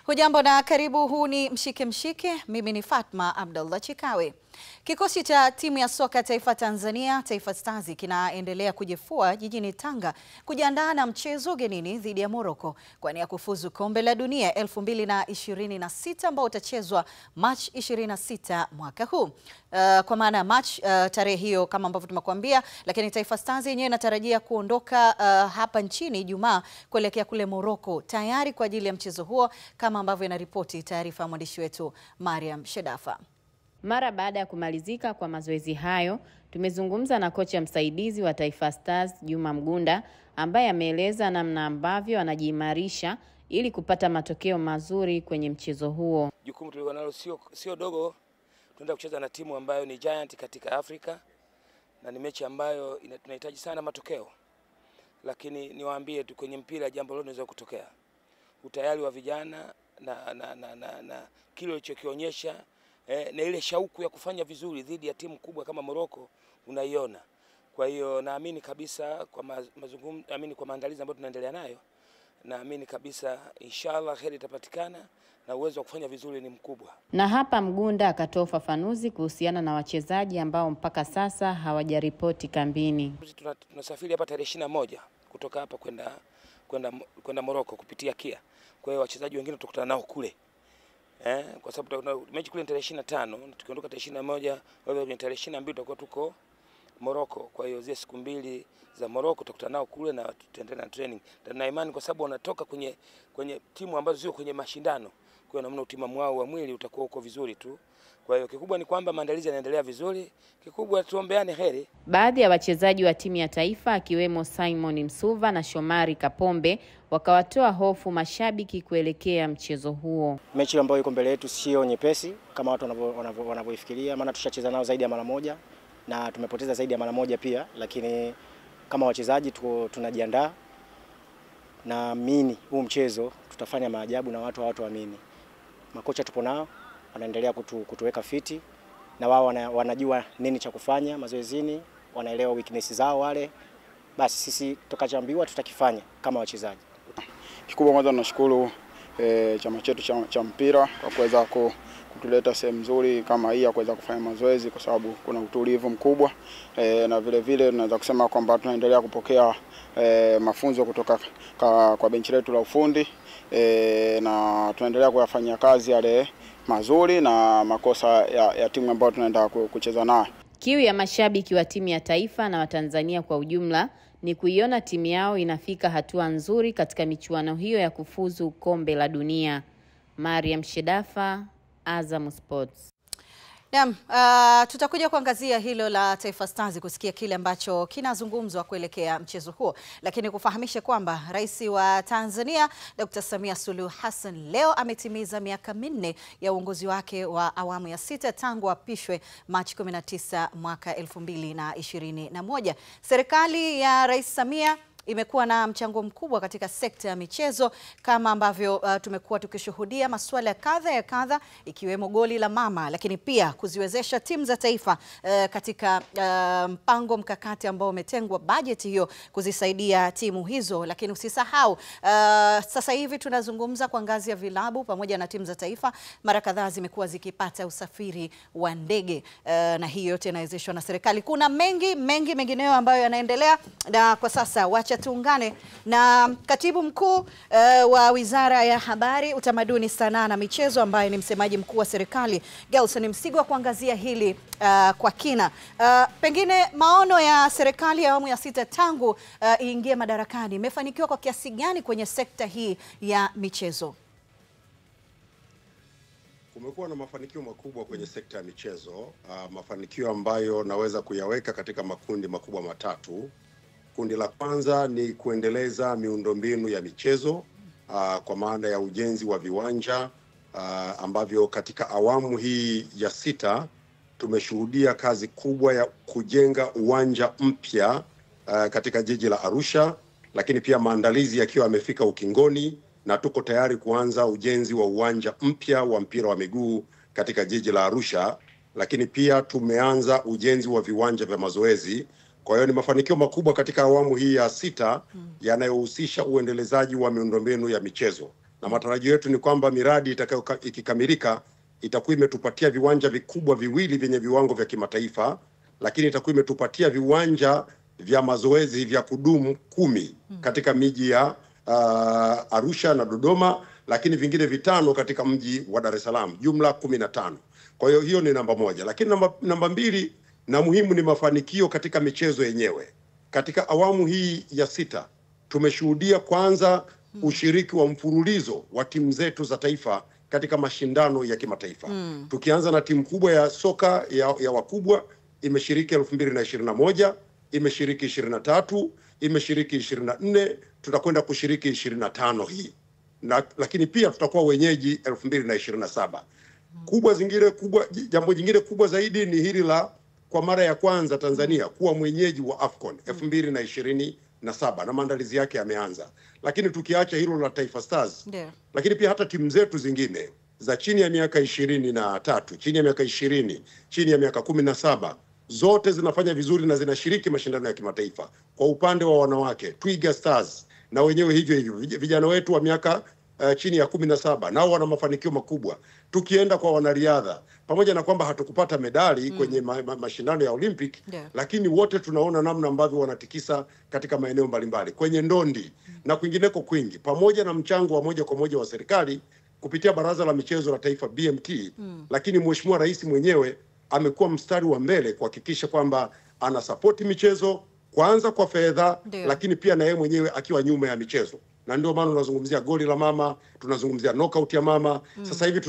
Hujambo na karibu, huu ni Mshike Mshike, mimi ni Fatma Abdullah Chikawe. Kikosi cha timu ya soka taifa Tanzania, Taifa Stars, kinaendelea kujifua jijini Tanga kujiandaa na mchezo ugenini dhidi ya Morocco kwa nia kufuzu kombe la dunia 2026 ambao utachezwa March 26 mwaka huu. Kwa maana March tarehe hiyo kama ambavyo tumekuambia, lakini Taifa Stars yenyewe inatarajia kuondoka hapa nchini Ijumaa kuelekea kule Morocco tayari kwa ajili ya mchezo huo, kama ambavyo inaripoti taarifa ya mwandishi wetu Mariam Shedafa. Mara baada ya kumalizika kwa mazoezi hayo, tumezungumza na kocha msaidizi wa Taifa Stars Juma Mgunda, ambaye ameeleza namna ambavyo anajiimarisha ili kupata matokeo mazuri kwenye mchezo huo. Jukumu tulikuwa nalo sio dogo. Tunaenda kucheza na timu ambayo ni giant katika Afrika na ni mechi ambayo tunahitaji sana matokeo. Lakini niwaambie tu, kwenye mpira jambo lolote linaweza kutokea. Utayari wa vijana na kile kilichokionyesha na ile shauku ya kufanya vizuri dhidi ya timu kubwa kama Morocco unaiona. Kwa hiyo naamini kabisa kwa mazungumzo, kwa maandalizi ambayo tunaendelea nayo, naamini kabisa inshallah heri itapatikana na uwezo wa kufanya vizuri ni mkubwa. Na hapa Mgunda akatoa ufafanuzi kuhusiana na wachezaji ambao mpaka sasa hawajaripoti kambini. Tunasafiri hapa tarehe 21 kutoka hapa kwenda Morocco kupitia KIA. Kwa hiyo wachezaji wengine tutakutana nao kule. Kwa sababu mechi kule ni tarehe 25, tukiondoka tarehe 21, kwenye tarehe 22 tutakuwa tuko Morocco. Kwa hiyo zile siku mbili za Morocco tutakutana nao kule na tutaendelea na training. Na imani kwa sababu wanatoka kwenye timu ambazo sio kwenye mashindano. Kwa hiyo namna utimamu wao wa mwili utakuwa uko vizuri tu. Kwa hiyo kikubwa ni kwamba maandalizi yanaendelea vizuri. Kikubwa tuombeane heri. Baadhi ya wachezaji wa timu ya taifa akiwemo Simon Msuva na Shomari Kapombe wakawatoa hofu mashabiki kuelekea mchezo huo. Mechi ambayo iko mbele yetu sio nyepesi kama watu wanavyoifikiria, maana tushacheza nao zaidi ya mara moja na tumepoteza zaidi ya mara moja pia, lakini kama wachezaji tunajiandaa, na amini huu mchezo tutafanya maajabu na watu hawataamini. Makocha tupo nao, wanaendelea kutuweka fiti na wao wanajua nini cha kufanya mazoezini, wanaelewa weakness zao wale. Basi sisi tutakachoambiwa tutakifanya kama wachezaji. Kikubwa kwanza tunashukuru chama chetu cha mpira kwa kuweza kutuleta sehemu nzuri kama hii ya kuweza kufanya mazoezi, kwa sababu kuna utulivu mkubwa, na vile vile tunaweza kusema kwamba tunaendelea kupokea mafunzo kutoka kwa benchi letu la ufundi, na tunaendelea kuyafanyia kazi yale mazuri na makosa ya timu ambayo tunaenda kucheza nayo. Kiu ya mashabiki wa timu ya taifa na Watanzania kwa ujumla ni kuiona timu yao inafika hatua nzuri katika michuano hiyo ya kufuzu kombe la dunia. Mariam Shedafa, Azam Sports. Naam, tutakuja kuangazia hilo la Taifa Stars, kusikia kile ambacho kinazungumzwa kuelekea mchezo huo, lakini kufahamisha kwamba Rais wa Tanzania Dr. Samia Suluhu Hassan leo ametimiza miaka 4 ya uongozi wake wa awamu ya 6 tangu apishwe Machi 19 mwaka 2021. Serikali ya Rais Samia imekuwa na mchango mkubwa katika sekta ya michezo, kama ambavyo tumekuwa tukishuhudia masuala kadha ikiwemo goli la mama, lakini pia kuziwezesha timu za taifa katika mpango mkakati ambao umetengwa bajeti hiyo kuzisaidia timu hizo. Lakini usisahau sasa hivi tunazungumza kwa ngazi ya vilabu pamoja na timu za taifa, mara kadhaa zimekuwa zikipata usafiri wa ndege, na hiyo yote inawezeshwa na serikali. Kuna mengineyo ambayo yanaendelea, na kwa sasa tuungane na Katibu Mkuu wa Wizara ya Habari, Utamaduni, Sanaa na Michezo, ambaye ni msemaji mkuu wa serikali, Gelson Msigwa, kuangazia hili kwa kina. Pengine maono ya serikali ya awamu ya 6 tangu iingie madarakani imefanikiwa kwa kiasi gani kwenye sekta hii ya michezo? Kumekuwa na mafanikio makubwa kwenye sekta ya michezo, mafanikio ambayo naweza kuyaweka katika makundi makubwa matatu. Kundi la kwanza ni kuendeleza miundombinu ya michezo, kwa maana ya ujenzi wa viwanja, ambavyo katika awamu hii ya 6 tumeshuhudia kazi kubwa ya kujenga uwanja mpya katika jiji la Arusha, lakini pia maandalizi yakiwa yamefika ukingoni na tuko tayari kuanza ujenzi wa uwanja mpya wa mpira wa miguu katika jiji la Arusha, lakini pia tumeanza ujenzi wa viwanja vya mazoezi. Kwa hiyo ni mafanikio makubwa katika awamu hii ya 6 yanayohusisha uendelezaji wa miundombinu ya michezo. na matarajio yetu ni kwamba miradi ikikamilika itakuwa imetupatia viwanja vikubwa viwili vyenye viwango vya kimataifa, lakini itakuwa imetupatia viwanja vya mazoezi vya kudumu 10 katika miji ya Arusha na Dodoma, lakini vingine 5 katika mji wa Dar es Salaam, jumla 15. Kwa hiyo ni namba 1. Lakini namba 2 na muhimu ni mafanikio katika michezo yenyewe. Katika awamu hii ya 6 tumeshuhudia kwanza ushiriki wa mfululizo wa timu zetu za taifa katika mashindano ya kimataifa. Tukianza na timu kubwa ya soka ya wakubwa imeshiriki 2021, imeshiriki 23, imeshiriki 24, tutakwenda kushiriki 25 hii. Lakini pia tutakuwa wenyeji 2027. Jambo jingine kubwa zaidi ni hili la kwa mara ya kwanza Tanzania kuwa mwenyeji wa AFCON 2027 na maandalizi yake yameanza. Lakini tukiacha hilo la Taifa Stars, lakini pia hata timu zetu zingine za chini ya miaka 23, chini ya miaka 20, chini ya miaka 17 zote zinafanya vizuri na zinashiriki mashindano ya kimataifa. Kwa upande wa wanawake, Twiga Stars na wenyewe hivyo vijana wetu wa miaka chini ya 17 nao wana mafanikio makubwa. Tukienda kwa wanariadha, pamoja na kwamba hatukupata medali kwenye mashindano ya Olympic, lakini wote tunaona namna ambavyo wanatikisa katika maeneo mbalimbali kwenye ndondi na kwingineko kwingi, pamoja na mchango wa moja kwa moja wa serikali kupitia Baraza la Michezo la Taifa BMT. Lakini Mheshimiwa Rais mwenyewe amekuwa mstari wa mbele kuhakikisha kwamba anasapoti michezo kwanza kwa fedha, lakini pia na yeye mwenyewe akiwa nyuma ya michezo. Na ndio maana tunazungumzia goli la mama, tunazungumzia knockout ya mama. Sasa hivi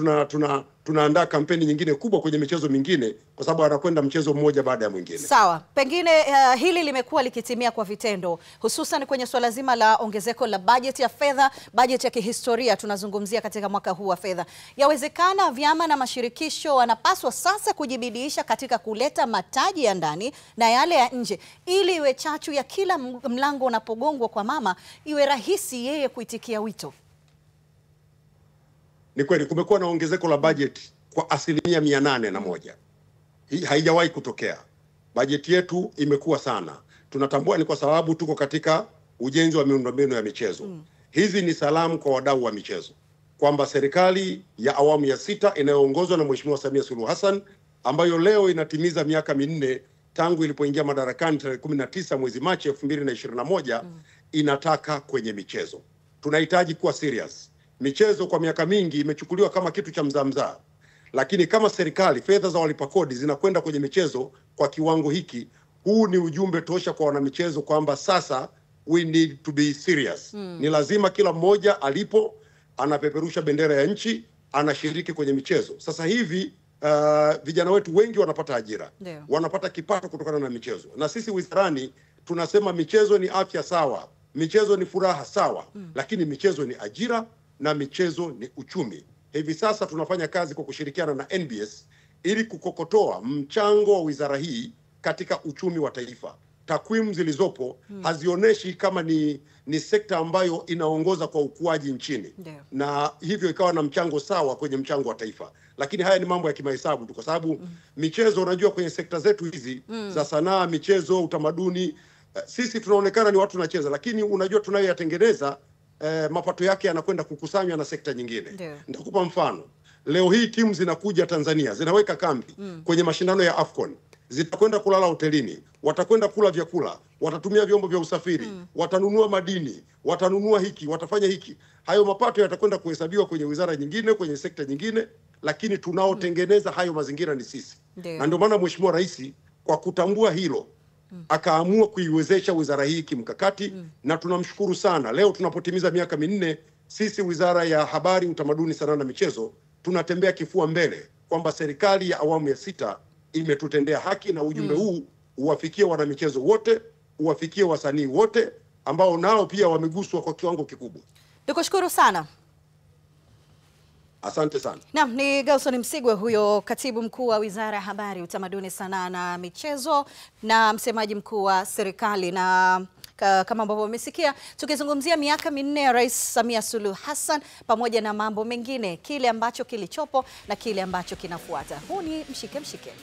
tunaandaa kampeni nyingine kubwa kwenye michezo mingine, kwa sababu anakwenda mchezo mmoja baada ya mwingine. Sawa. Pengine hili limekuwa likitimia kwa vitendo, hususan kwenye swala zima la ongezeko la bajeti ya fedha, bajeti ya kihistoria tunazungumzia katika mwaka huu wa fedha. Yawezekana vyama na mashirikisho wanapaswa sasa kujibidiisha katika kuleta mataji ya ndani na yale ya nje, ili iwe chachu ya kila mlango unapogongwa kwa mama iwe rahisi yeye kuitikia wito. Ni kweli kumekuwa na ongezeko la bajeti kwa 801. Hii haijawahi kutokea. Bajeti yetu imekuwa sana. Tunatambua ni kwa sababu tuko katika ujenzi wa miundombinu ya michezo. Hizi ni salamu kwa wadau wa michezo kwamba serikali ya awamu ya 6 inayoongozwa na Mheshimiwa Samia Suluhu Hassan, ambayo leo inatimiza miaka 4 tangu ilipoingia madarakani tarehe 19 mwezi Machi 2021, inataka kwenye michezo. Tunahitaji kuwa serious. Michezo kwa miaka mingi imechukuliwa kama kitu cha mzamzaa. Lakini kama serikali fedha za walipa kodi zinakwenda kwenye michezo kwa kiwango hiki, huu ni ujumbe tosha kwa wanamichezo kwamba sasa we need to be serious. Ni lazima kila mmoja alipo anapeperusha bendera ya nchi, anashiriki kwenye michezo. Sasa hivi vijana wetu wengi wanapata ajira, wanapata kipato kutokana na michezo. Na sisi wizarani tunasema michezo ni afya sawa, michezo ni furaha sawa, lakini michezo ni ajira na michezo ni uchumi. Hivi sasa tunafanya kazi kwa kushirikiana na NBS ili kukokotoa mchango wa wizara hii katika uchumi wa taifa. Takwimu zilizopo hazionyeshi kama ni sekta ambayo inaongoza kwa ukuaji nchini. Na hivyo ikawa na mchango sawa kwenye mchango wa taifa. Lakini haya ni mambo ya kimahesabu tu, kwa sababu michezo, unajua kwenye sekta zetu hizi za sanaa, michezo, utamaduni, sisi tunaonekana ni watu tunacheza, lakini unajua tunayoyatengeneza mapato yake yanakwenda kukusanywa na sekta nyingine. Nitakupa mfano. Leo hii timu zinakuja Tanzania, zinaweka kambi kwenye mashindano ya AFCON. Zitakwenda kulala hotelini, watakwenda kula vyakula, watatumia vyombo vya usafiri, watanunua madini, watanunua hiki, watafanya hiki. Hayo mapato yatakwenda kuhesabiwa kwenye wizara nyingine, kwenye sekta nyingine, lakini tunaotengeneza hayo mazingira ni sisi. Na ndio maana Mheshimiwa Rais kwa kutambua hilo akaamua kuiwezesha wizara hii kimkakati, na tunamshukuru sana. Leo tunapotimiza miaka 4, sisi Wizara ya Habari, Utamaduni, Sanaa na Michezo tunatembea kifua mbele kwamba serikali ya awamu ya 6 imetutendea haki, na ujumbe huu uwafikie wanamichezo wote, uwafikie wasanii wote ambao nao pia wameguswa kwa kiwango kikubwa. Nikushukuru sana. Asante sana. Naam, ni Gelson Msigwa huyo, katibu mkuu wa Wizara ya Habari, Utamaduni, Sanaa na Michezo na msemaji mkuu wa serikali. Na kama ambavyo umesikia tukizungumzia miaka 4 ya Rais Samia Suluhu Hassan pamoja na mambo mengine, kile ambacho kilichopo na kile ambacho kinafuata. Huu ni Mshike.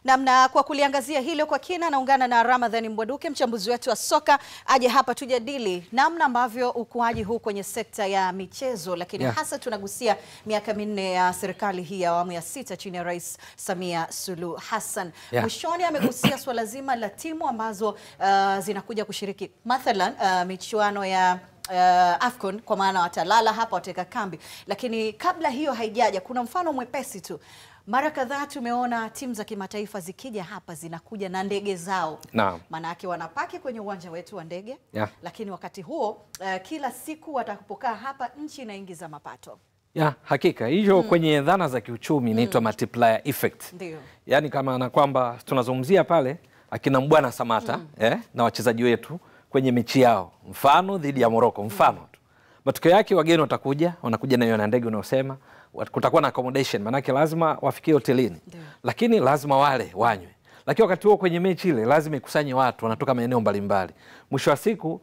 Namna kwa kuliangazia hilo kwa kina, naungana na Ramadhani Mbwaduke, mchambuzi wetu wa soka, aje hapa tujadili namna ambavyo ukuaji huu kwenye sekta ya michezo, lakini hasa tunagusia miaka minne ya serikali hii ya awamu ya 6 chini ya Rais Samia Suluhu Hassan. Mwishoni amegusia swala zima la timu ambazo zinakuja kushiriki mathalan michuano ya AFCON, kwa maana watalala hapa, wateka kambi. Lakini kabla hiyo haijaja, kuna mfano mwepesi tu. Mara kadhaa tumeona timu za kimataifa zikija hapa zinakuja na ndege zao. Maana yake wanapaki kwenye uwanja wetu wa ndege. Lakini wakati huo kila siku watakapokaa hapa nchi inaingiza mapato. Hakika hiyo kwenye dhana za kiuchumi inaitwa multiplier effect. Ndio. Yaani kama na kwamba tunazungumzia pale akina Mbwana Samata na wachezaji wetu kwenye mechi yao, mfano dhidi ya Morocco, mfano tu. Matokeo yake wageni wanakuja na hiyo na ndege unaosema, kutakuwa na accommodation, manake lazima wafikie hotelini. Lakini lazima wale wanywe. Lakini wakati huo kwenye mechi ile lazima ikusanye watu wanatoka maeneo mbalimbali. Mwisho wa siku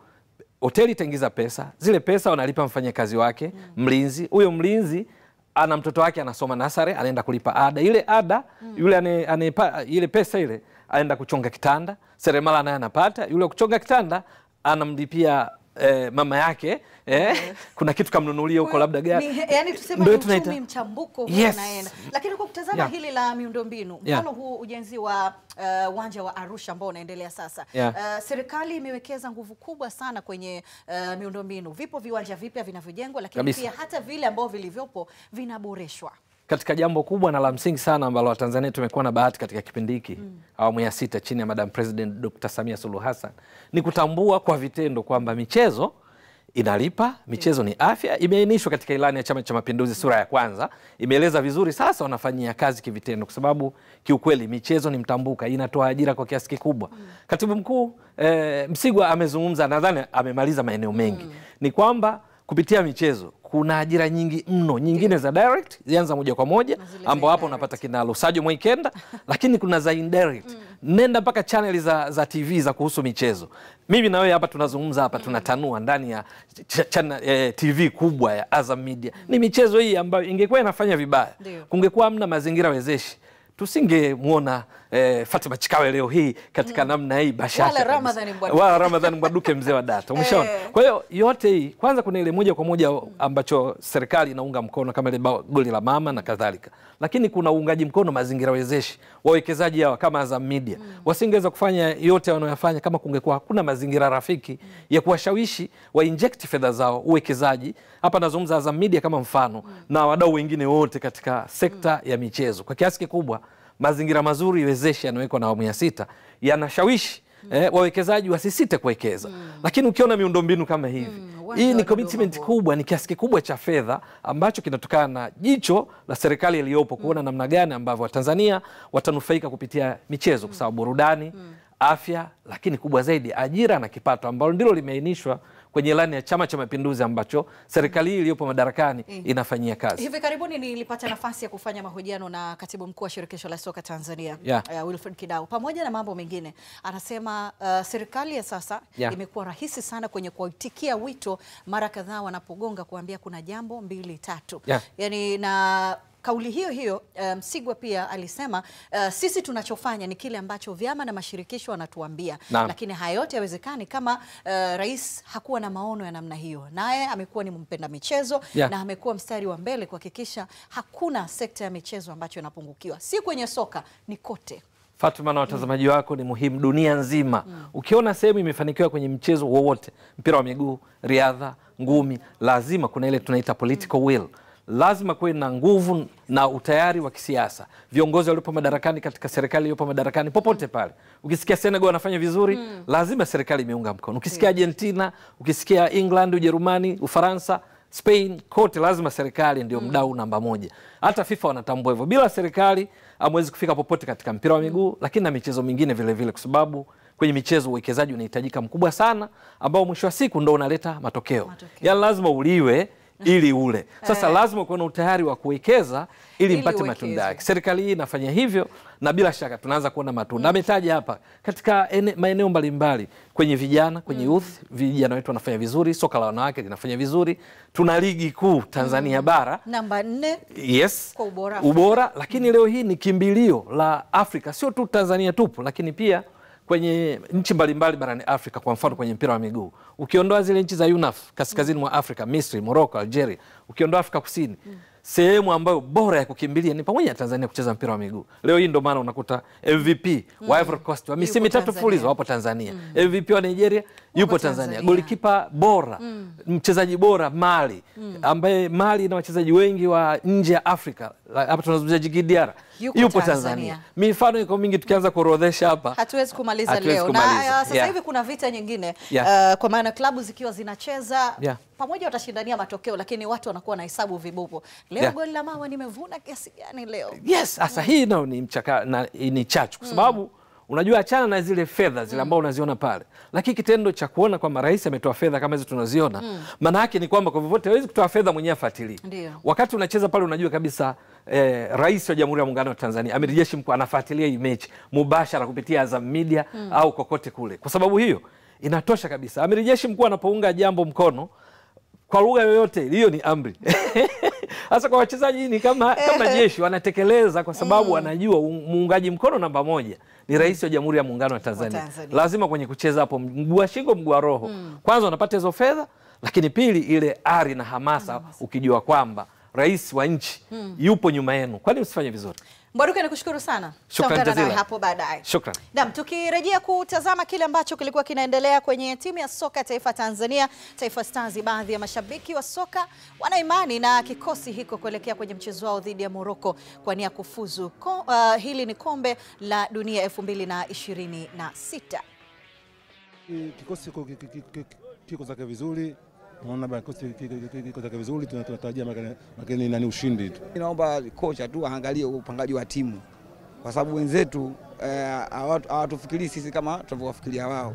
hoteli itaingiza pesa, zile pesa wanalipa mfanyakazi wake, mlinzi. Huyo mlinzi ana mtoto wake anasoma nasare, anaenda kulipa ada. Ile ada yule ile pesa ile aenda kuchonga kitanda, seremala naye anapata. Yule kuchonga kitanda anamlipia mama yake, kuna kitu kamnunulia huko labda gari. Yaani tuseme uchumi mchambuko unaenda. Lakini kwa kutazama hili la miundombinu, mfano huu ujenzi wa uwanja wa Arusha ambao unaendelea sasa. Serikali imewekeza nguvu kubwa sana kwenye miundombinu. Vipo viwanja vipya vinavyojengwa, lakini pia hata vile ambao vilivyopo vinaboreshwa. Katika jambo kubwa na la msingi sana ambalo Watanzania tumekuwa na bahati katika kipindi hiki awamu ya 6 chini ya Madam President Dr. Samia Suluhu Hassan ni kutambua kwa vitendo kwamba michezo inalipa, michezo ni afya. Imeainishwa katika ilani ya Chama cha Mapinduzi sura ya 1, imeeleza vizuri. Sasa wanafanyia kazi kivitendo, kwa sababu kiukweli michezo ni mtambuka, inatoa ajira kwa kiasi kikubwa. Katibu Mkuu Msigwa amezungumza, nadhani amemaliza maeneo mengi. Ni kwamba kupitia michezo kuna ajira nyingi mno, nyingine za direct zianza moja kwa moja, ambao hapo unapata kina Lusajo Mwikenda, lakini kuna za indirect. Nenda mpaka channel za TV za kuhusu michezo. Mimi na wewe hapa tunazungumza hapa, tunatanua ndani ya TV kubwa ya Azam Media. Ni michezo hii ambayo ingekuwa inafanya vibaya, kungekuwa hamna mazingira wezeshi, tusingemuona Fatima Chikawe leo hii katika namna hii bashasha. Wala Ramadhani Mbwaduke mzee wa data. Umeshaona? Kwa hiyo yote hii kwanza kuna ile moja kwa moja ambacho serikali inaunga mkono kama ile goli la mama na kadhalika. Lakini kuna uungaji mkono mazingira wezeshi. Wawekezaji hawa kama Azam Media wasingeweza kufanya yote wanayofanya kama kungekuwa hakuna mazingira rafiki ya kuwashawishi wa inject fedha zao uwekezaji. Hapa nazungumza Azam Media kama mfano na wadau wengine wote katika sekta ya michezo. Kwa kiasi kikubwa mazingira mazuri wezeshi yanawekwa na awamu ya 6 yanashawishi wawekezaji wasisite kuwekeza. Lakini ukiona miundombinu kama hivi, hii ni commitment kubwa, ni kiasi kikubwa cha fedha ambacho kinatokana na jicho la serikali iliyopo kuona namna gani ambavyo Watanzania watanufaika kupitia michezo, kwa sababu burudani, afya, lakini kubwa zaidi ajira na kipato, ambalo ndilo limeainishwa kwenye ilani ya Chama cha Mapinduzi ambacho serikali hii iliyopo madarakani inafanyia kazi. Hivi karibuni nilipata nafasi ya kufanya mahojiano na Katibu Mkuu wa Shirikisho la Soka Tanzania, Wilfred Kidau. Pamoja na mambo mengine, anasema serikali ya sasa imekuwa rahisi sana kwenye kuitikia wito mara kadhaa wanapogonga kuambia kuna jambo 2 3. Yaani na kauli hiyo hiyo Msigwa pia alisema sisi tunachofanya ni kile ambacho vyama na mashirikisho wanatuambia, lakini haya yote yawezekani kama rais hakuwa na maono ya namna hiyo. Naye amekuwa ni mpenda michezo na amekuwa mstari wa mbele kuhakikisha hakuna sekta ya michezo ambacho inapungukiwa, si kwenye soka, ni kote. Fatuma na watazamaji wako ni muhimu dunia nzima. Ukiona sehemu imefanikiwa kwenye mchezo wowote, mpira wa miguu, riadha, ngumi, lazima kuna ile tunaita political will. Lazima kuwe na nguvu na utayari wa kisiasa. Viongozi waliopo madarakani katika serikali iliyopo madarakani popote pale. Ukisikia Senegal wanafanya vizuri, lazima serikali imeunga mkono. Ukisikia Argentina, ukisikia England, Ujerumani, Ufaransa, Spain, kote lazima serikali ndio mdau namba 1. Hata FIFA wanatambua hivyo. Bila serikali hamwezi kufika popote katika mpira wa miguu, lakini na michezo mingine vile vile, kwa sababu kwenye michezo uwekezaji unahitajika mkubwa sana, ambao mwisho wa siku ndio unaleta matokeo. Yaani lazima uliwe ili ule. Sasa lazima kuwe na utayari wa kuwekeza ili mpate uwekezwe. matunda yake. Serikali hii inafanya hivyo na bila shaka tunaanza kuona matunda. Ametaja hapa katika maeneo mbalimbali, kwenye vijana, kwenye youth, vijana wetu wanafanya vizuri, soka la wanawake linafanya vizuri. Tuna ligi kuu Tanzania bara namba 4 yes, kwa ubora, lakini leo hii ni kimbilio la Afrika, sio tu Tanzania tupu, lakini pia kwenye nchi mbalimbali barani Afrika. Kwa mfano kwenye mpira wa miguu, ukiondoa zile nchi za UNAF kaskazini mwa Afrika, Misri, Morocco, Algeria, ukiondoa Afrika Kusini, sehemu ambayo bora ya kukimbilia ni pamoja na Tanzania kucheza mpira wa miguu. Leo hii ndio maana unakuta MVP wa Ivory Coast wa misimu mitatu mfululizo wapo Tanzania. MVP wa Nigeria yupo Tanzania. Golikipa bora, mchezaji bora Mali, ambaye Mali na wachezaji wengi wa nje ya Afrika. Hapa tunazungumzia Djigui Diarra yupo Tanzania. Mifano iko mingi, tukianza kuorodhesha hapa hatuwezi kumaliza leo. Na sasa hivi kuna vita nyingine, kwa maana klabu zikiwa zinacheza pamoja watashindania matokeo, lakini watu wanakuwa na hesabu vibupo. Leo goli la mama nimevuna kiasi gani leo? Yes, sasa hii nao ni ni chachu, kwa sababu unajua, achana na zile fedha zile ambao unaziona pale, lakini kitendo cha kuona kwamba rais ametoa fedha kama hizo tunaziona, maana yake ni kwamba kwa vyovyote hawezi kutoa fedha mwenyewe afuatilie. Wakati unacheza pale unajua kabisa rais wa Jamhuri ya Muungano wa Tanzania, Amiri Jeshi Mkuu, anafuatilia hii mechi mubashara kupitia Azam Media au kokote kule. Kwa sababu hiyo inatosha kabisa. Amiri Jeshi Mkuu anapounga jambo mkono kwa lugha yoyote, hiyo ni amri. Hasa kwa wachezaji ni kama jeshi wanatekeleza, kwa sababu wanajua muungaji mkono namba 1 ni rais wa Jamhuri ya Muungano wa Tanzania. Lazima kwenye kucheza hapo mguu wa shingo mguu wa roho. Kwanza unapata hizo fedha, lakini pili ile ari na hamasa, ukijua kwamba rais wa nchi yupo nyuma yenu. Kwani usifanye vizuri? Mbwaduke, nikushukuru sana. Shukrani nawe hapo baadaye. Shukrani. Naam, tukirejea kutazama kile ambacho kilikuwa kinaendelea kwenye timu ya soka taifa Tanzania, Taifa Stars, baadhi ya mashabiki wa soka wana imani na kikosi hiko kuelekea kwenye mchezo wao dhidi ya Morocco kwa nia kufuzu. Hili ni kombe la dunia 2026. Kikosi kiko zake vizuri. Naona bwana kiko zake vizuri, tunatarajia makeni nani ushindi tu. Naomba kocha tu aangalie upangaji wa timu, kwa sababu wenzetu hawatufikiri sisi kama tunavyowafikiria wao.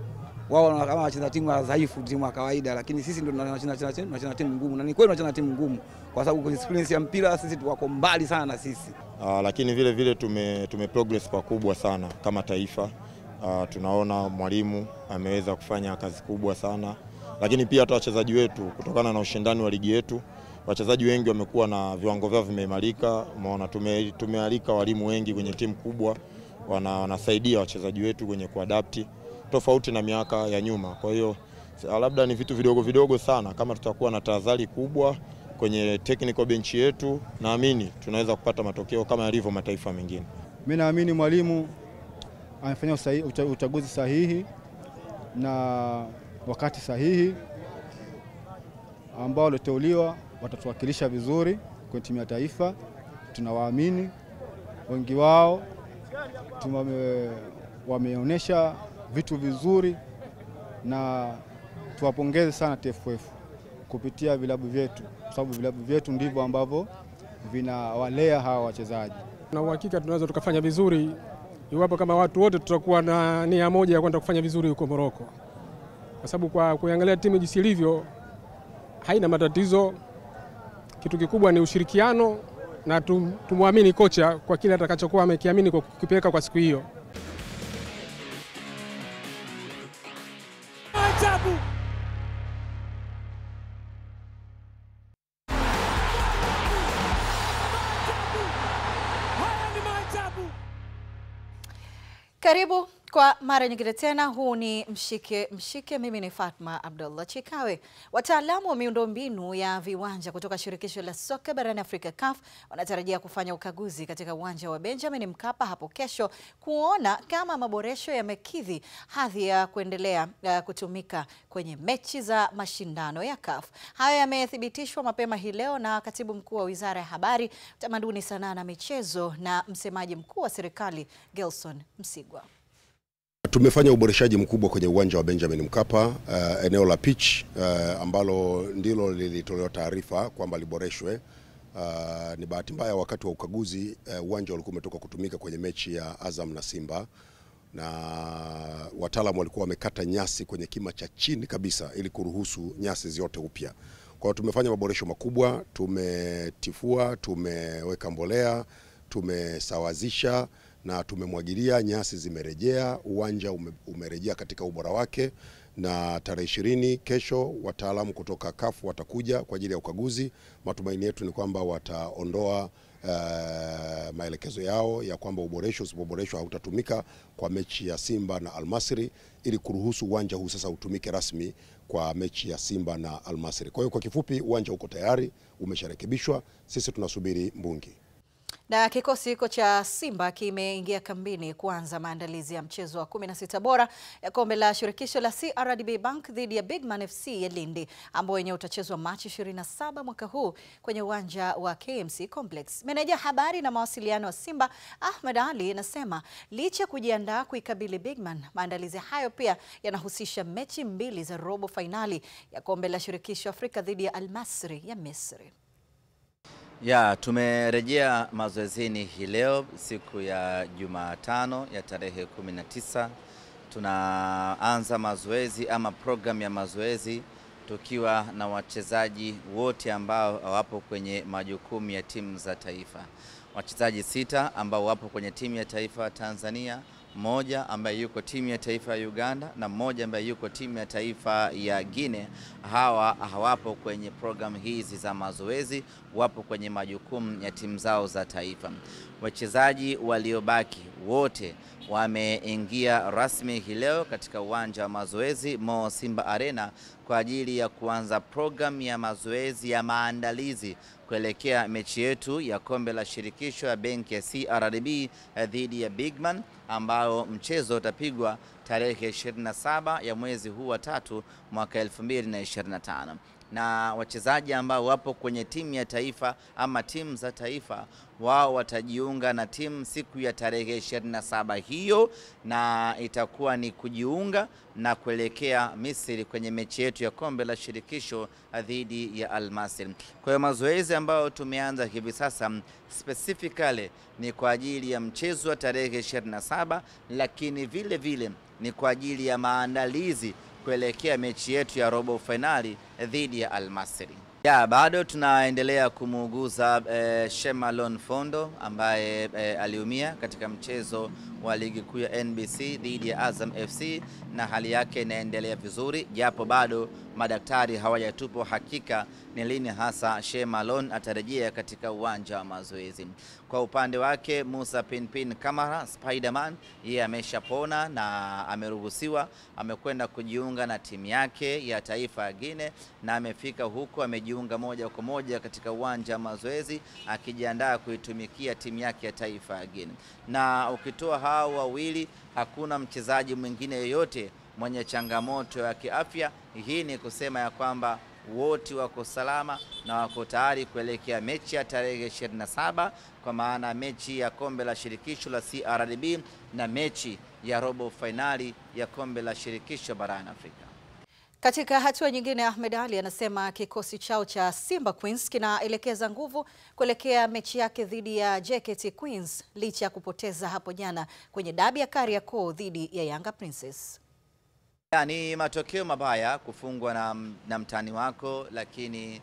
Wao kama wacheza timu ya dhaifu, timu ya kawaida, lakini sisi ndio tunacheza timu ngumu. Na ni kweli tunacheza timu ngumu, kwa sababu kwenye experience ya mpira sisi tuko mbali sana na sisi. Lakini vile vile tume progress pakubwa sana kama taifa. Tunaona mwalimu ameweza kufanya kazi kubwa sana. Lakini pia hata wachezaji wetu, kutokana na ushindani wa ligi yetu, wachezaji wengi wamekuwa na viwango vyao vimeimarika. Umeona, tumealika walimu wengi kwenye timu kubwa, wanasaidia wachezaji wetu kwenye kuadapti, tofauti na miaka ya nyuma. Kwa hiyo labda ni vitu vidogo vidogo sana. Kama tutakuwa na tahadhari kubwa kwenye technical bench yetu, naamini tunaweza kupata matokeo kama yalivyo mataifa mengine. Mimi naamini mwalimu amefanya uchaguzi sahihi na wakati sahihi, ambao walioteuliwa watatuwakilisha vizuri kwenye timu ya taifa. Tunawaamini, wengi wao wameonyesha vitu vizuri, na tuwapongeze sana TFF kupitia vilabu vyetu, kwa sababu vilabu vyetu ndivyo ambavyo vinawalea hawa wachezaji. Na uhakika tunaweza tukafanya vizuri iwapo kama watu wote tutakuwa na nia moja ya kwenda kufanya vizuri huko Morocco. Kwa sababu kwa kuangalia timu jinsi ilivyo haina matatizo. Kitu kikubwa ni ushirikiano, na tumwamini kocha kwa kile atakachokuwa amekiamini kwa kukipeleka kwa siku hiyo. Karibu kwa mara nyingine tena. Huu ni Mshike. Mimi ni Fatma Abdullah Chikawe. Wataalamu wa miundombinu ya viwanja kutoka shirikisho la soka barani Afrika CAF wanatarajia kufanya ukaguzi katika uwanja wa Benjamin Mkapa hapo kesho kuona kama maboresho yamekidhi hadhi ya kuendelea kutumika kwenye mechi za mashindano ya CAF. Hayo yamethibitishwa mapema hii leo na Katibu Mkuu wa Wizara ya Habari, Utamaduni, Sanaa na Michezo na msemaji mkuu wa serikali Gelson Msigwa. Tumefanya uboreshaji mkubwa kwenye uwanja wa Benjamin Mkapa, eneo la pitch ambalo ndilo lilitolewa taarifa kwamba liboreshwe. Ni bahati mbaya wakati wa ukaguzi uwanja ulikuwa umetoka kutumika kwenye mechi ya Azam na Simba, na wataalamu walikuwa wamekata nyasi kwenye kima cha chini kabisa ili kuruhusu nyasi zote upya. Kwa hiyo tumefanya maboresho makubwa, tumetifua, tumeweka mbolea, tumesawazisha na tumemwagilia, nyasi zimerejea, uwanja umerejea katika ubora wake, na tarehe 20 kesho wataalamu kutoka CAF watakuja kwa ajili ya ukaguzi. Matumaini yetu ni kwamba wataondoa maelekezo yao ya kwamba usipoboreshwa hautatumika kwa mechi ya Simba na Al-Masry, ili kuruhusu uwanja huu sasa utumike rasmi kwa mechi ya Simba na Al-Masry. Kwa hiyo kwa kifupi, uwanja uko tayari, umesharekebishwa, sisi tunasubiri mbungi. Na kikosi hiko cha Simba kimeingia kambini kuanza maandalizi ya mchezo wa 16 bora ya kombe la shirikisho la CRDB Bank dhidi ya Bigman FC ya Lindi, ambao wenyewe utachezwa Machi 27 mwaka huu kwenye uwanja wa KMC Complex. Meneja habari na mawasiliano wa Simba Ahmed Ali anasema licha kujiandaa kuikabili Bigman, maandalizi hayo pia yanahusisha mechi 2 za robo finali ya kombe la shirikisho Afrika dhidi ya Al-Masry ya Misri. Ya, tumerejea mazoezini hii leo siku ya Jumatano ya tarehe 19. Tunaanza mazoezi ama program ya mazoezi tukiwa na wachezaji wote ambao wapo kwenye majukumu ya timu za taifa. Wachezaji 6 ambao wapo kwenye timu ya taifa Tanzania, mmoja ambaye yuko timu ya taifa ya Uganda na mmoja ambaye yuko timu ya taifa ya Guinea. Hawa hawapo kwenye program hizi za mazoezi, wapo kwenye majukumu ya timu zao za taifa. Wachezaji waliobaki wote wameingia rasmi hii leo katika uwanja wa mazoezi Mo Simba Arena kwa ajili ya kuanza program ya mazoezi ya maandalizi kuelekea mechi yetu ya kombe la shirikisho ya benki ya CRDB dhidi ya Bigman, ambao mchezo utapigwa tarehe 27 ya mwezi huu wa 3 mwaka 2025. Na wachezaji ambao wapo kwenye timu ya taifa ama timu za taifa, wao watajiunga na timu siku ya tarehe 27 hiyo, na itakuwa ni kujiunga na kuelekea Misri kwenye mechi yetu ya kombe la shirikisho dhidi ya Al-Masry. Kwa hiyo mazoezi ambayo tumeanza hivi sasa specifically ni kwa ajili ya mchezo wa tarehe 27, lakini vile vile ni kwa ajili ya maandalizi kuelekea mechi yetu ya robo finali dhidi ya Al-Masry. Ya, bado tunaendelea kumuuguza Shemalon Fondo ambaye aliumia katika mchezo wa ligi kuu ya NBC dhidi ya Azam FC, na hali yake inaendelea vizuri, japo bado madaktari hawajatupa hakika ni lini hasa Shemalon atarejea katika uwanja wa mazoezi. Kwa upande wake Musa Pinpin Kamara Spiderman, yeye ameshapona na ameruhusiwa, amekwenda kujiunga na timu yake ya taifa ya Guinea, na amefika huko amejiunga moja kwa moja katika uwanja wa mazoezi akijiandaa kuitumikia timu yake ya taifa ya Guinea. Na ukitoa hao wawili, hakuna mchezaji mwingine yeyote mwenye changamoto ya kiafya. Hii ni kusema ya kwamba wote wako salama na wako tayari kuelekea mechi ya tarehe 27, kwa maana mechi ya kombe la shirikisho la CRDB na mechi ya robo finali ya kombe la shirikisho barani Afrika. Katika hatua nyingine, Ahmed Ali anasema kikosi chao cha Simba Queens kinaelekeza nguvu kuelekea mechi yake dhidi ya JKT Queens licha ya kupoteza hapo jana kwenye dabi ya Kariakoo dhidi ya Yanga Princess. Ni matokeo mabaya kufungwa na mtani wako, lakini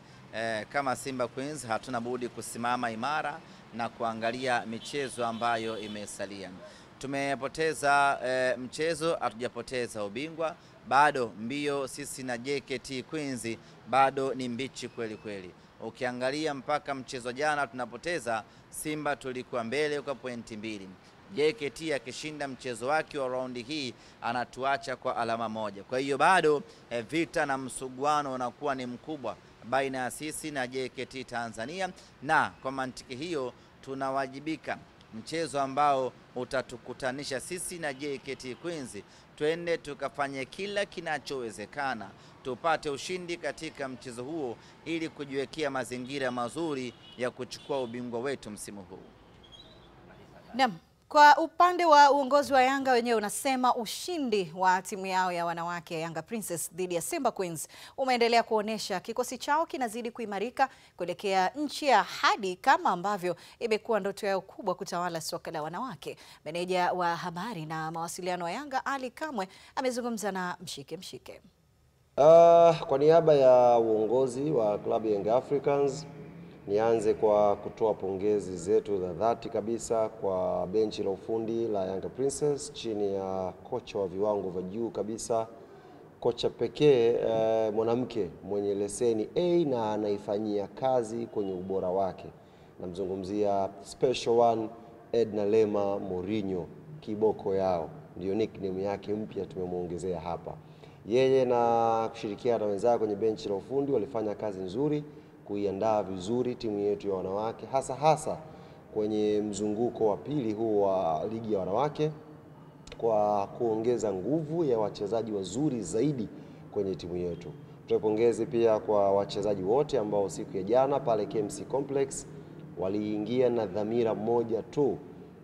kama Simba Queens hatuna budi kusimama imara na kuangalia michezo ambayo imesalia. Tumepoteza mchezo, hatujapoteza ubingwa. Bado mbio sisi na JKT Queens bado ni mbichi kweli kweli. Ukiangalia mpaka mchezo jana tunapoteza, Simba tulikuwa mbele kwa pointi 2. JKT akishinda mchezo wake wa raundi hii anatuacha kwa alama 1. Kwa hiyo bado vita na msuguano unakuwa ni mkubwa baina ya sisi na JKT Tanzania, na kwa mantiki hiyo tunawajibika mchezo ambao utatukutanisha sisi na JKT Queens, twende tukafanye kila kinachowezekana tupate ushindi katika mchezo huo ili kujiwekea mazingira mazuri ya kuchukua ubingwa wetu msimu huu. Naam. Kwa upande wa uongozi wa Yanga wenyewe unasema ushindi wa timu yao ya wanawake Yanga Princess dhidi ya Simba Queens umeendelea kuonesha kikosi chao kinazidi kuimarika kuelekea nchi ya ahadi, kama ambavyo imekuwa ndoto yao kubwa kutawala soka la wanawake. Meneja wa habari na mawasiliano wa Yanga Ali Kamwe amezungumza na Mshike. Kwa niaba ya uongozi wa klabu ya Young Africans, nianze kwa kutoa pongezi zetu za dhati kabisa kwa benchi la ufundi la Yanga Princess chini ya kocha wa viwango vya juu kabisa, kocha pekee mwanamke mwenye leseni A na anaifanyia kazi kwenye ubora wake. Namzungumzia special one Edna Lema Mourinho, kiboko yao ndio nickname yake mpya tumemuongezea hapa. Yeye na kushirikiana na wenzake kwenye benchi la ufundi walifanya kazi nzuri kuiandaa vizuri timu yetu ya wanawake, hasa kwenye mzunguko wa pili huu wa ligi ya wanawake, kwa kuongeza nguvu ya wachezaji wazuri zaidi kwenye timu yetu. Tupongeze pia kwa wachezaji wote ambao siku ya jana pale KMC Complex waliingia na dhamira moja tu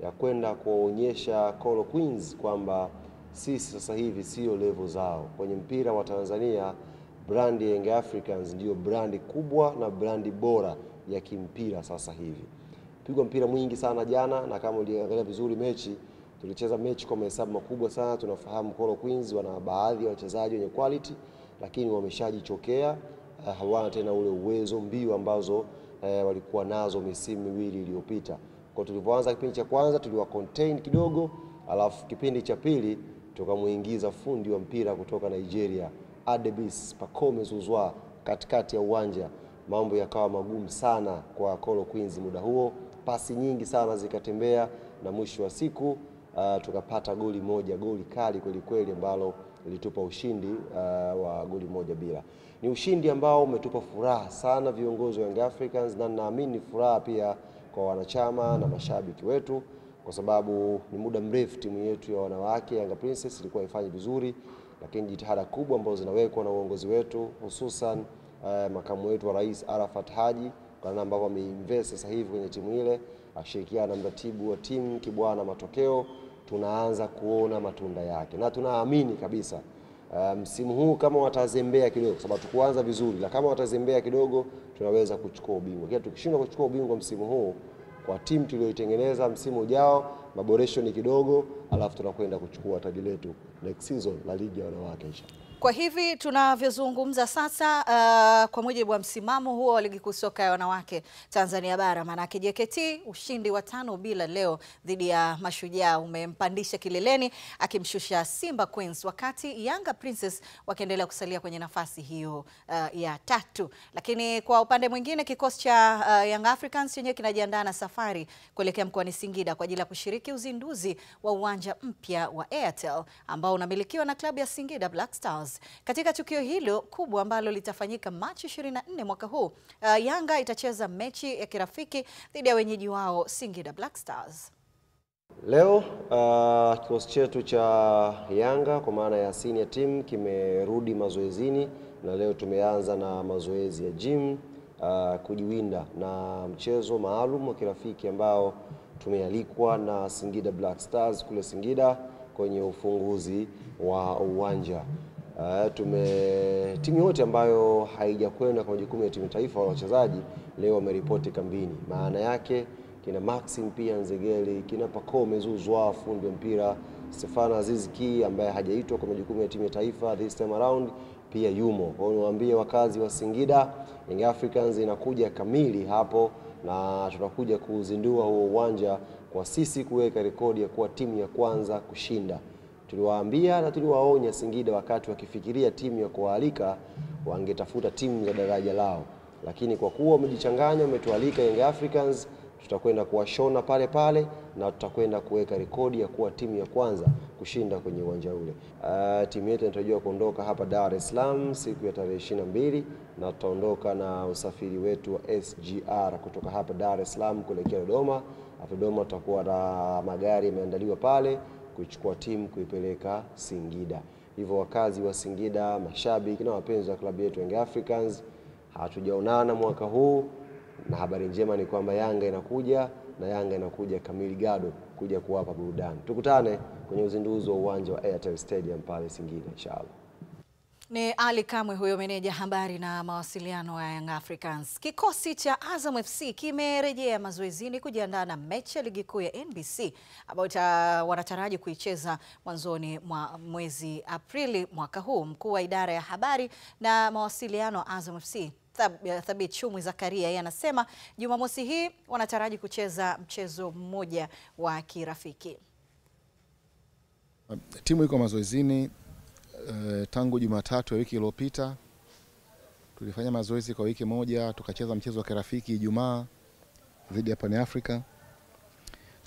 ya kwenda kuonyesha Coral Queens kwamba sisi sasa hivi sio level zao. Kwenye mpira wa Tanzania, brand ya Young Africans ndio brandi kubwa na brandi bora ya kimpira sasa hivi. Pigwa mpira mwingi sana jana, na kama uliangalia vizuri mechi, tulicheza mechi kwa mahesabu makubwa sana. Tunafahamu Coral Queens wana baadhi ya wachezaji wenye quality, lakini wameshajichokea, hawana tena ule uwezo, mbio ambazo walikuwa nazo misimu miwili iliyopita. Kwa tulipoanza kipindi cha kwanza tuliwa contain kidogo, alafu kipindi cha pili tukamuingiza fundi wa mpira kutoka Nigeria, Adebis Pacome Zouzoua katikati ya uwanja. Mambo yakawa magumu sana kwa Coral Queens muda huo, pasi nyingi sana zikatembea, na mwisho wa siku tukapata goli moja, goli kali kweli kweli ambalo lilitupa ushindi wa goli moja bila. Ni ushindi ambao umetupa furaha sana viongozi wa Young Africans, na naamini furaha pia kwa wanachama na mashabiki wetu, kwa sababu ni muda mrefu timu yetu ya wanawake Yanga Princess ilikuwa ifanye vizuri, lakini jitihada kubwa ambazo zinawekwa na uongozi wetu, hususan makamu wetu wa rais Arafat Haji, kwa namna ambavyo ameinvest sasa hivi kwenye timu ile, akishirikiana na mratibu wa timu Kibwana Matokeo, tunaanza kuona matunda yake, na tunaamini kabisa msimu huu kama watazembea kidogo, kwa sababu tukuanza vizuri, la kama watazembea kidogo tunaweza kuchukua ubingwa. Kile tukishindwa kuchukua ubingwa msimu huu, kwa timu tuliyoitengeneza msimu ujao, maboresho ni kidogo, alafu tunakwenda kuchukua taji letu next season la ligi ya wanawake inshallah. Kwa hivi tunavyozungumza sasa, kwa mujibu wa msimamo huo wa ligi kuu soka ya wanawake Tanzania bara, manake JKT ushindi wa 5-0 leo dhidi ya Mashujaa umempandisha kileleni, akimshusha Simba Queens, wakati Yanga Princess wakiendelea kusalia kwenye nafasi hiyo ya 3. Lakini kwa upande mwingine, kikosi cha Young Africans chenye kinajiandaa na safari kuelekea mkoani Singida kwa ajili ya kushiriki uzinduzi wa uwanja mpya wa Airtel ambao unamilikiwa na klabu ya Singida Black Stars. Katika tukio hilo kubwa ambalo litafanyika Machi 24 mwaka huu, Yanga itacheza mechi ya kirafiki dhidi ya wenyeji wao Singida Black Stars. Leo kikosi chetu cha Yanga kwa maana ya senior team kimerudi mazoezini, na leo tumeanza na mazoezi ya gym kujiwinda na mchezo maalum wa kirafiki ambao tumealikwa na Singida Black Stars kule Singida kwenye ufunguzi wa uwanja. Timu yote ambayo haijakwenda kwa jukumu ya timu taifa wa wachezaji leo wameripoti kambini. Maana yake kina Maxim pia Nzegeli, kina Pacome Zouzoua fundi wa mpira, Stefana Azizki ambaye hajaitwa kwa majukumu ya timu ya taifa this time around pia yumo. Kwa hiyo niwaambie wakazi wa Singida, Young Africans inakuja kamili hapo, na tunakuja kuzindua huo uwanja kwa sisi kuweka rekodi ya kuwa timu ya kwanza kushinda. Tuliwaambia na tuliwaonya Singida wakati wakifikiria timu ya kualika wangetafuta timu za daraja lao, lakini kwa kuwa wamejichanganya wametualika Young Africans, tutakwenda kuwashona pale pale na tutakwenda kuweka rekodi ya kuwa timu ya kwanza kushinda kwenye uwanja ule. Timu yetu inatarajiwa kuondoka hapa Dar es Salaam siku ya tarehe 22, na tutaondoka na usafiri wetu wa SGR kutoka hapa Dar es Salaam kuelekea Dodoma. Dodoma tutakuwa na magari yameandaliwa pale kuichukua timu kuipeleka Singida. Hivyo wakazi wa Singida, mashabiki na wapenzi wa klabu yetu Young Africans, hatujaonana mwaka huu, na habari njema ni kwamba Yanga inakuja, na Yanga inakuja kamili gado kuja kuwapa burudani. Tukutane kwenye uzinduzi wa uwanja wa Airtel Stadium pale Singida inshallah. Ni Ali Kamwe huyo, meneja habari na mawasiliano wa Young Africans. Kikosi cha Azam FC kimerejea mazoezini kujiandaa na mechi ya ligi kuu ya NBC ambayo wanataraji kuicheza mwanzoni mwa mwezi Aprili mwaka huu. Mkuu wa idara ya habari na mawasiliano wa Azam FC Thabit Chumwi Zakaria, yeye anasema Jumamosi hii wanataraji kucheza mchezo mmoja wa kirafiki. Timu iko mazoezini tangu Jumatatu ya wiki iliyopita. Tulifanya mazoezi kwa wiki moja, tukacheza mchezo wa kirafiki Ijumaa dhidi ya Pan Africa.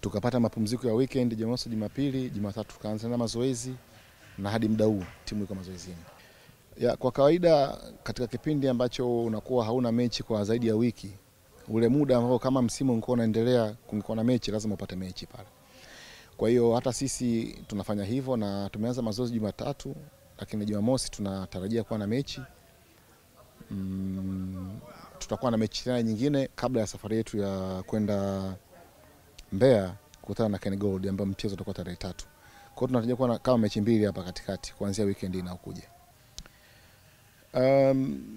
Tukapata mapumziko ya weekend Jumamosi, Jumapili, Jumatatu tukaanza na mazoezi na hadi muda huu timu iko mazoezini. Kwa kawaida katika kipindi ambacho unakuwa hauna mechi kwa zaidi ya wiki, ule muda ambao kama msimu ungekuwa unaendelea kungekuwa na mechi, lazima upate mechi pale. Kwa hiyo hata sisi tunafanya hivyo na tumeanza mazoezi Jumatatu, lakini Jumamosi tunatarajia kuwa na mechi. Tutakuwa na mechi tena nyingine kabla ya safari yetu ya kwenda Mbeya kukutana na Ken Gold ambapo mchezo utakuwa tarehe 3. Kwa hiyo tunatarajia kuwa kama mechi mbili hapa katikati kuanzia weekend inayokuja.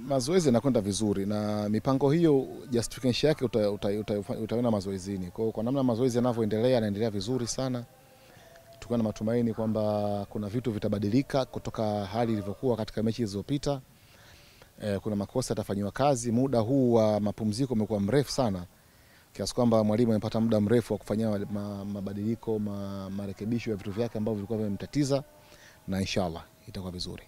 Mazoezi yanakwenda vizuri na mipango hiyo justification yake utaona mazoezini. Kwa namna mazoezi yanavyoendelea, yanaendelea vizuri sana. Tuko na matumaini kwamba kuna vitu vitabadilika kutoka hali ilivyokuwa katika mechi zilizopita. Kuna makosa yatafanywa kazi. Muda huu wa mapumziko umekuwa mrefu sana kiasi kwamba mwalimu amepata muda mrefu wa kufanyia mabadiliko, marekebisho ya vitu vyake ambavyo vilikuwa vimemtatiza, na inshallah itakuwa vizuri.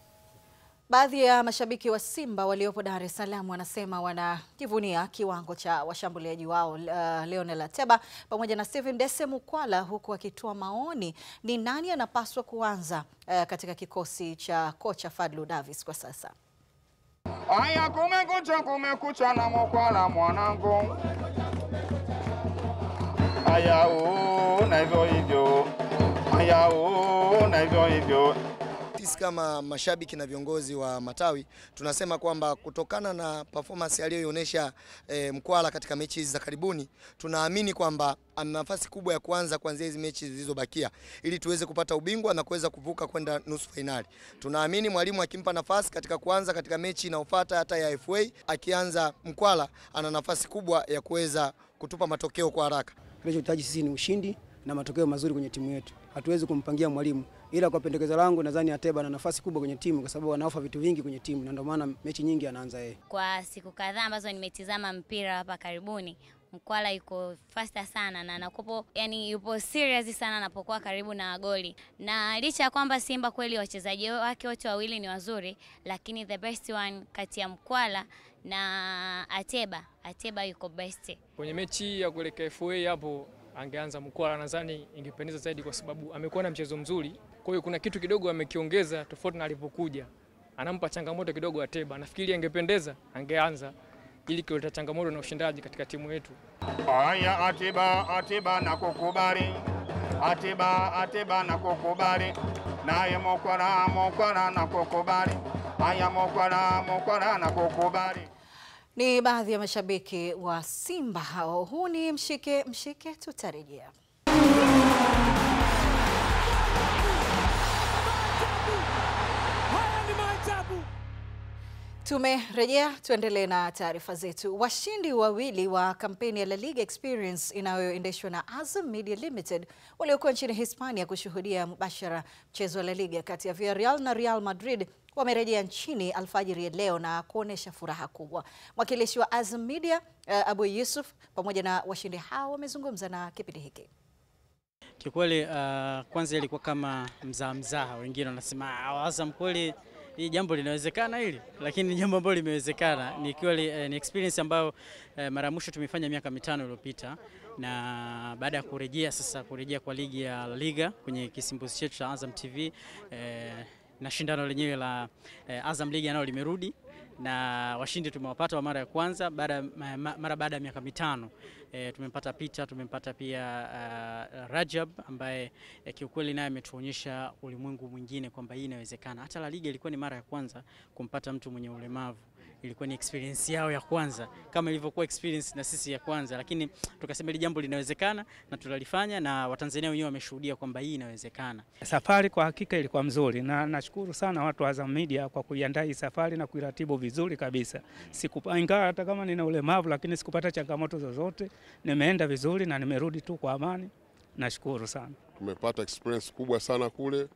Baadhi ya mashabiki wa Simba waliopo Dar es Salaam wanasema wanajivunia kiwango cha washambuliaji wao Lionel Ateba pamoja na Steven Dese Mukwala, huku wakitoa maoni ni nani anapaswa kuanza katika kikosi cha kocha Fadlu Davis kwa sasa. Aya, kumekucha na Mukwala mwanangu. Aya, na hivyo. Aya, na hivyo. Sisi kama mashabiki na viongozi wa matawi tunasema kwamba kutokana na performance aliyoionyesha Mkwala katika mechi hizi za karibuni, tunaamini kwamba ana nafasi kubwa ya kuanza kuanzia hizi mechi zilizobakia ili tuweze kupata ubingwa na kuweza kuvuka kwenda nusu finali. Tunaamini mwalimu akimpa nafasi katika kuanza katika mechi inayofuata hata ya FA, akianza Mkwala ana nafasi kubwa ya kuweza kutupa matokeo kwa haraka. Tunachohitaji sisi ni ushindi na matokeo mazuri kwenye timu yetu. Hatuwezi kumpangia mwalimu, ila kwa pendekezo langu nadhani Ateba ana nafasi kubwa kwenye timu kwa sababu anaofa vitu vingi kwenye timu na ndio maana mechi nyingi anaanza yeye. Kwa siku kadhaa ambazo nimetizama mpira hapa karibuni, Mkwala yuko faster sana na anakopo, yani yupo serious sana anapokuwa karibu na goli. Na licha ya kwamba Simba kweli wachezaji wake wote wawili ni wazuri, lakini the best one kati ya Mkwala na Ateba yuko best. Kwenye mechi ya kuelekea FA hapo angeanza Mkwala, nadhani ingependeza zaidi kwa sababu amekuwa na mchezo mzuri. Kwa hiyo kuna kitu kidogo amekiongeza tofauti na alipokuja. Anampa changamoto kidogo Ateba. Nafikiri angependeza angeanza ili kuleta changamoto na ushindaji katika timu yetu. Aya, Ateba na kukubali. Ateba na kukubali. Naye Mukwala na kukubali. Aya, Mukwala na kukubali. Ni baadhi ya mashabiki wa Simba hao. Huu ni mshike, tutarejea. Tumerejea, tuendelee na taarifa zetu. Washindi wawili wa kampeni ya La Liga Experience inayoendeshwa na Azam Media Limited waliokuwa nchini Hispania kushuhudia mubashara mchezo wa La Liga kati ya Villarreal na Real Madrid wamerejea nchini alfajiri ya leo na kuonesha furaha kubwa. Mwakilishi wa Azam Media Abu Yusuf pamoja na washindi hao wamezungumza na kipindi hiki. Kikweli kwanza ilikuwa kama mzaha, wengine wanasema Azam kweli hii jambo linawezekana hili, lakini ni jambo ambalo limewezekana. Ni kweli ni experience ambayo mara mwisho tumefanya miaka 5 iliyopita, na baada ya kurejea kwa ligi ya La Liga kwenye kisimbuzi chetu cha Azam TV, na shindano lenyewe la Azam League nalo limerudi na washindi tumewapata wa mara ya kwanza baada ya miaka 5. Tumempata Peter, tumempata pia Rajab ambaye kiukweli naye ametuonyesha ulimwengu mwingine kwamba hii inawezekana. Hata La Liga ilikuwa ni mara ya kwanza kumpata mtu mwenye ulemavu. ilikuwa ni experience yao ya kwanza kama ilivyokuwa experience na sisi ya kwanza, lakini tukasema hili jambo linawezekana na tulalifanya, na Watanzania wenyewe wameshuhudia kwamba hii inawezekana. Safari kwa hakika ilikuwa mzuri, na nashukuru sana watu wa Azam Media kwa kuiandaa hii safari na kuiratibu vizuri kabisa. Ingawa hata kama nina ulemavu, lakini sikupata changamoto zozote. Nimeenda vizuri na nimerudi tu kwa amani. Nashukuru sana. Tumepata experience kubwa sana kule.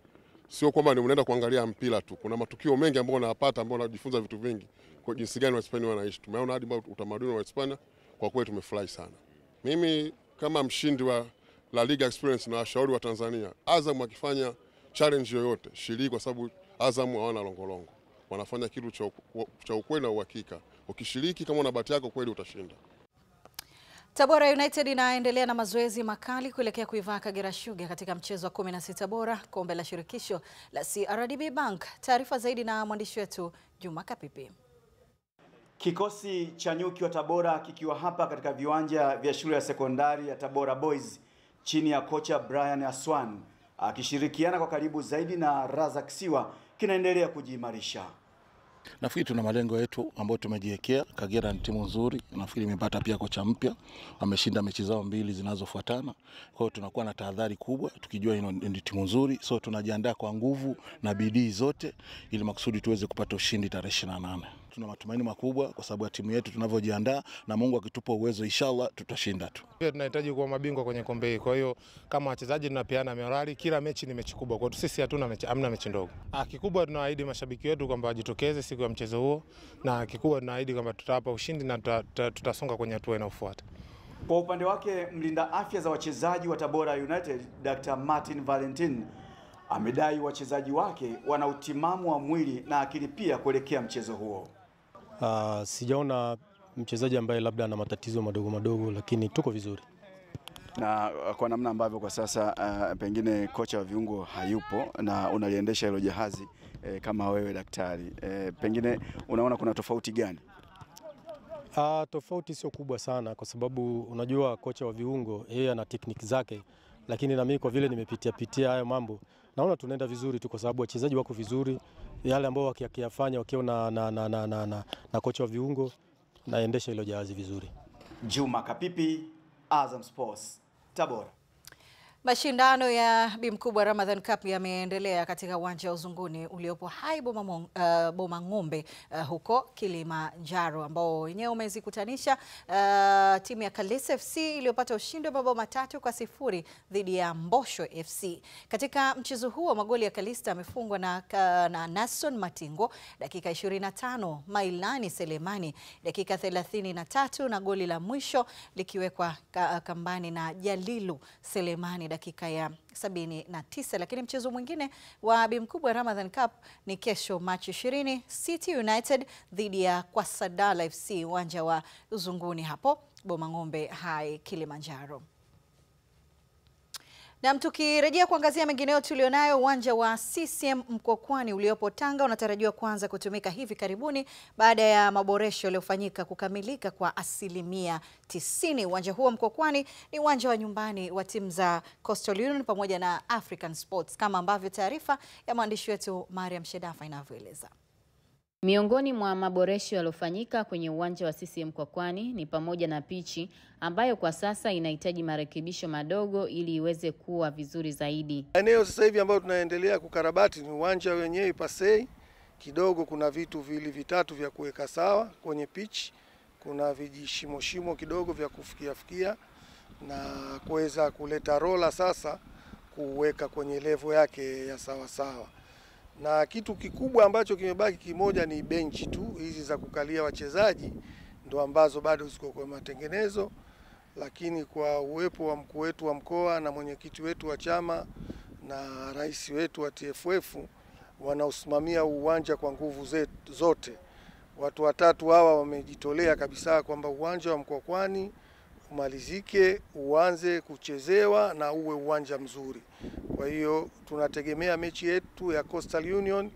Sio kwamba ni unaenda kuangalia mpira tu. Kuna matukio mengi ambayo unayapata, ambayo unajifunza vitu vingi kwa jinsi gani Wahispania wanaishi. Tumeona hadi utamaduni wa Hispania, kwa kweli tumefurahi sana. Mimi kama mshindi wa La Liga Experience na washauri wa Tanzania, Azam akifanya challenge yoyote, shiriki, kwa sababu Azam hawana longolongo. Wanafanya kitu cha ukweli na uhakika. Ukishiriki kama una bahati yako kweli utashinda. Tabora United inaendelea na mazoezi makali kuelekea kuivaa Kagera Sugar katika mchezo wa 16 bora kombe la shirikisho la CRDB Bank. Taarifa zaidi na mwandishi wetu Juma Kapipi. Kikosi cha nyuki wa Tabora kikiwa hapa katika viwanja vya shule ya sekondari ya Tabora Boys chini ya kocha Brian Aswan akishirikiana kwa karibu zaidi na Razak Siwa kinaendelea kujiimarisha. Nafikiri tuna malengo yetu ambayo tumejiwekea. Kagera ni timu nzuri. Nafikiri imepata pia kocha mpya. Wameshinda mechi zao 2 zinazofuatana. Kwa hiyo tunakuwa na tahadhari kubwa tukijua ni timu nzuri. So tunajiandaa kwa nguvu na bidii zote ili makusudi tuweze kupata ushindi tarehe 28. Tuna matumaini makubwa kwa sababu ya timu yetu tunavyojiandaa, na Mungu akitupa uwezo inshallah tutashinda tu. Pia tunahitaji kuwa mabingwa kwenye kombe hili. Kwa hiyo kama wachezaji tunapeana morali, kila mechi ni mechi kubwa. Kwa hiyo sisi hamna mechi ndogo. Kikubwa tunaahidi mashabiki wetu kwamba wajitokeze siku ya mchezo huo, na kikubwa tunaahidi kwamba tutawapa ushindi na tutasonga kwenye hatua inayofuata. Kwa upande wake mlinda afya za wachezaji wa Tabora United, Dr. Martin Valentin, amedai wachezaji wake wana utimamu wa mwili na akili pia kuelekea mchezo huo. Sijaona mchezaji ambaye labda ana matatizo madogo, lakini tuko vizuri. Na kwa namna ambavyo kwa sasa pengine kocha wa viungo hayupo na unaliendesha hilo jahazi kama wewe daktari, pengine unaona kuna tofauti gani? Tofauti sio kubwa sana, kwa sababu unajua kocha wa viungo yeye ana technique zake, lakini na mimi kwa vile nimepitia hayo mambo, naona tunaenda vizuri tu, kwa sababu wachezaji wako vizuri. Yale ambao wakiyafanya wakiwa na kocha wa viungo, naendesha hilo jahazi vizuri. Juma Kapipi, Azam Sports, Tabora. Mashindano ya Bi Mkubwa Ramadhan Cup yameendelea katika uwanja wa Uzunguni uliopo Hai Boma Ng'ombe huko Kilimanjaro, ambao wenyewe umezikutanisha timu ya Kalisa FC iliyopata ushindi wa mabao 3-0 dhidi ya Mbosho FC. Katika mchezo huo magoli ya Kalista yamefungwa na Nason Matingo dakika 25, Mailani Selemani dakika 33 na goli la mwisho likiwekwa kambani na Jalilu Selemani dakika ya 79. Lakini mchezo mwingine wa Bi Mkubwa Ramadhan Cup ni kesho Machi 20, City United dhidi ya Kwasadala FC, uwanja wa Uzunguni hapo Boma Ng'ombe Hai Kilimanjaro. Na tukirejea kuangazia mengineo tulionayo, uwanja wa CCM Mkwakwani uliopo Tanga unatarajiwa kuanza kutumika hivi karibuni baada ya maboresho yaliyofanyika kukamilika kwa 90%. Uwanja huo Mkwakwani ni uwanja wa nyumbani wa timu za Coastal Union pamoja na African Sports, kama ambavyo taarifa ya mwandishi wetu Mariam Shedafa inavyoeleza. Miongoni mwa maboresho yaliyofanyika kwenye uwanja wa CCM Mkwakwani ni pamoja na pichi ambayo kwa sasa inahitaji marekebisho madogo ili iweze kuwa vizuri zaidi. Eneo sasa hivi ambayo tunaendelea kukarabati ni uwanja wenyewe pasei. Kidogo kuna vitu vitatu vya kuweka sawa kwenye pitch. Kuna vijishimo kidogo vya kufikia na kuweza kuleta rola sasa kuweka kwenye level yake ya sawa. Na kitu kikubwa ambacho kimebaki kimoja ni benchi tu, hizi za kukalia wachezaji ndo ambazo bado ziko kwa matengenezo, lakini kwa uwepo wa mkuu wetu wa mkoa na mwenyekiti wetu wa chama na rais wetu wa TFF wanaosimamia uwanja kwa nguvu zote. Watu watatu hawa wamejitolea kabisa kwamba uwanja wa Mkwakwani umalizike, uanze kuchezewa na uwe uwanja mzuri. Kwa hiyo tunategemea mechi yetu ya Coastal Union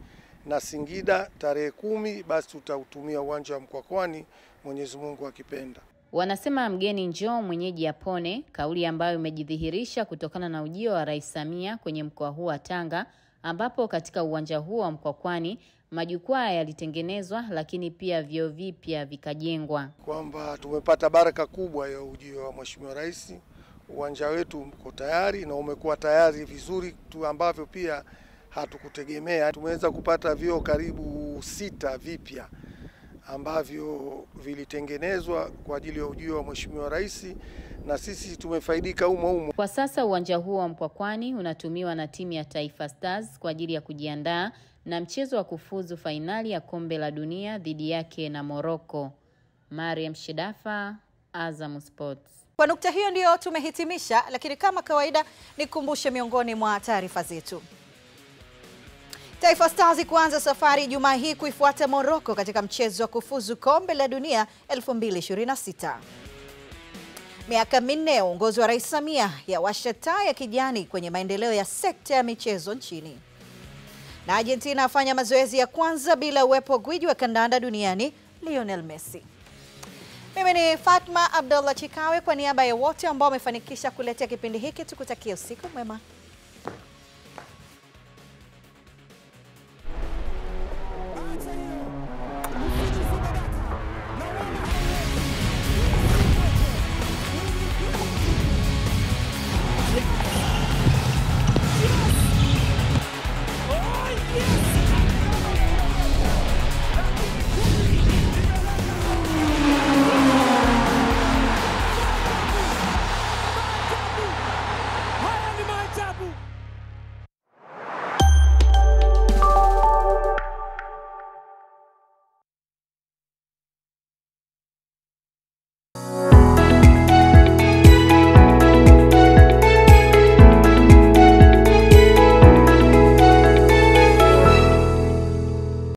na Singida tarehe 10, basi tutautumia uwanja wa Mkwakwani, Mwenyezi Mungu akipenda. Wanasema mgeni njoo mwenyeji apone, kauli ambayo imejidhihirisha kutokana na ujio wa Rais Samia kwenye mkoa huu wa Tanga, ambapo katika uwanja huo wa Mkwakwani majukwaa yalitengenezwa, lakini pia vyoo vipya vikajengwa. Kwamba tumepata baraka kubwa ya ujio wa Mheshimiwa Rais. Uwanja wetu uko tayari na umekuwa tayari vizuri tu, ambavyo pia hatukutegemea. Tumeweza kupata vyoo karibu 6 vipya ambavyo vilitengenezwa kwa ajili ya ujio wa Mheshimiwa Rais, na sisi tumefaidika humo. Kwa sasa uwanja huo wa Mkwakwani unatumiwa na timu ya Taifa Stars kwa ajili ya kujiandaa na mchezo wa kufuzu fainali ya Kombe la Dunia dhidi yake na Morocco. Mariam Shidafa, Azam Sports. Kwa nukta hiyo ndio tumehitimisha, lakini kama kawaida nikukumbushe miongoni mwa taarifa zetu. Taifa Stars kuanza safari Jumaa hii kuifuata Morocco katika mchezo wa kufuzu Kombe la Dunia 2026. Miaka 4 uongozi wa Rais Samia yawasha taa ya kijani kwenye maendeleo ya sekta ya michezo nchini. Na Argentina afanya mazoezi ya kwanza bila uwepo gwiji wa kandanda duniani Lionel Messi. Mimi ni Fatma Abdullah Chikawe, kwa niaba ya wote ambao wamefanikisha kuletea kipindi hiki, tukutakia usiku mwema.